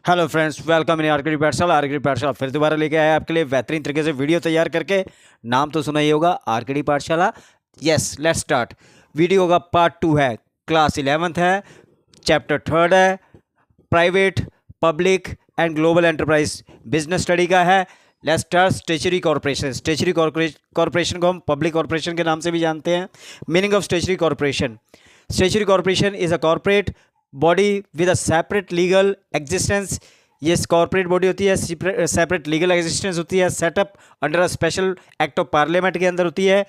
Hello friends, welcome in RKD पाठशाला। RKD पाठशाला फिर दोबारा लेके आया आपके लिए बेहतरीन तरीके से वीडियो तैयार करके। नाम तो सुना ही होगा, आरकेडी पाठशाला। Yes, let's start. वीडियो का पार्ट 2 है, क्लास 11th है, चैप्टर 3 है, private, public and global enterprise business study का है। Let's start. Statutory corporation. Statutory corporation को हम पब्लिक कॉर्पोरेशन के नाम से भी जानते हैं। Meaning of statutory corporation. Statutory corporation is a corporate body with a separate legal existence. ये कॉर्पोरेट बॉडी होती है, सेपरेट लीगल एग्जिस्टेंस होती है, setup under a special act of parliament के अंदर होती है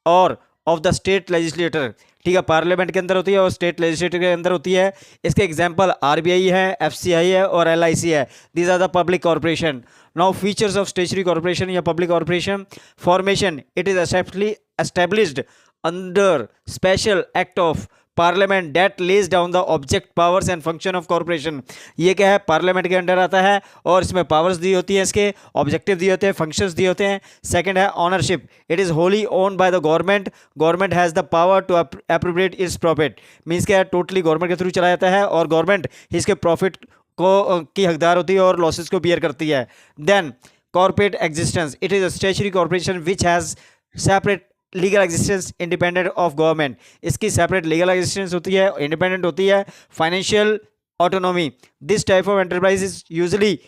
और ऑफ द स्टेट लेजिस्लेटर। ठीक है, पार्लियामेंट के अंदर होती है और स्टेट लेजिस्लेटर के अंदर होती है। इसके एग्जांपल आरबीआई है, एफसीआई है और एलआईसी है। These are the public corporation. Now features of statutory corporation या public corporation. Formation, it is established under special act of parliament that lays down the object powers and function of corporation. ये क्या है, parliament के under आता है और इसमें powers दी होती हैं, इसके ऑब्जेक्टिव दिए होते हैं, फंक्शंस दिए होते हैं। सेकंड है ownership, it is wholly owned by the government. Government has the power to appropriate its profit. Means क्या है, टोटली गवर्नमेंट के थ्रू चलाया जाता है और गवर्नमेंट इसके प्रॉफिट को की हकदार होती है और लॉसेस को बियर करती है। Then corporate existence, it is a statutory corporation which has separate legal existence independent of government. इसकी सेपरेट लीगल एग्जिस्टेंस होती है, इंडिपेंडेंट होती है। Financial autonomy, this type of enterprise is usually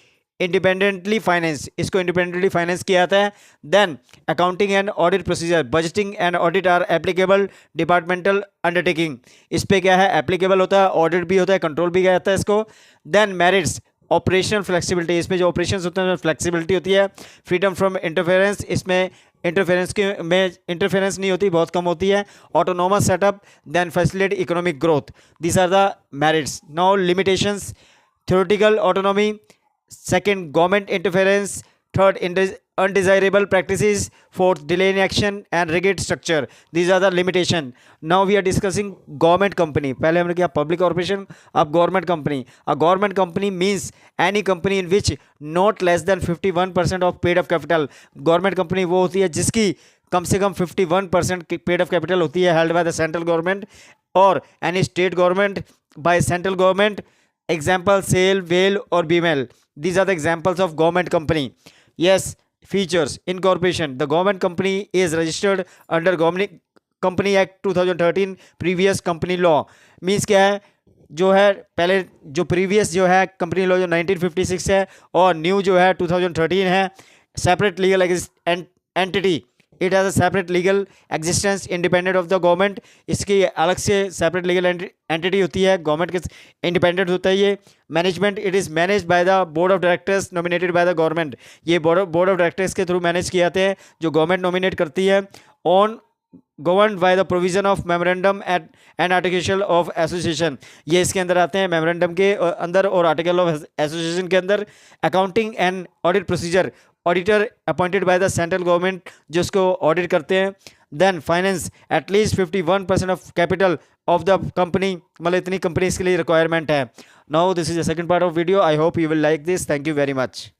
independently finance. इसको independently finance किया जाता है। Then accounting and audit procedure, budgeting and audit are applicable departmental undertaking. इस पर क्या है, एप्लीकेबल होता है, ऑडिट भी होता है, कंट्रोल भी किया जाता है इसको। देन मेरिट्स, ऑपरेशनल फ्लेक्सिबिलिटी, इसमें जो ऑपरेशंस होते हैं फ्लेक्सिबिलिटी होती है। फ्रीडम फ्रॉम इंटरफेरेंस, इसमें इंटरफेरेंस नहीं होती, बहुत कम होती है। Autonomous setup, then facilitate economic growth. This are the merits. Now limitations, theoretical autonomy. Second, government interference. Third, undesirable practices. Fourth, delay in action and rigid structure. These are the limitation. Now we are discussing government company. पहले हमने किया public corporation, अब government company. A government company means any company in which not less than 51% of paid up capital. Government company वो होती है जिसकी कम से कम 51% paid up capital होती है, held by the central government or any state government by central government. Example, SAIL, WAIL और BML. These are the examples of government company. Yes. Features, incorporation, the government company is registered under Government Company Act 2013, previous company law. Means क्या है, जो है पहले जो previous जो है company law जो 1956 है और न्यू जो है 2013 है। Separate legal entity, it has a separate legal existence independent of the government. इसकी अलग से सेपरेट लीगल एंटिटी होती है, गवर्नमेंट के इंडिपेंडेंट होता है ये। Management, it is manage by the board of directors nominated by the government. ये बोर्ड ऑफ डायरेक्टर्स के थ्रू मैनेज किए जाते हैं, जो गवर्नमेंट नॉमिनेट करती है। On governed by the provision of memorandum and article of association, ये इसके अंदर आते हैं मेमोरेंडम के अंदर और आर्टिकल ऑफ एसोसिएशन के अंदर। Accounting and audit procedure, auditor appointed by the central government जो इसको ऑडिट करते हैं। Then finance, at least 51% of capital of the company, मतलब इतनी कंपनी इसके लिए रिक्वायरमेंट है। Now this is the second part of video. I hope you will like this. Thank you very much.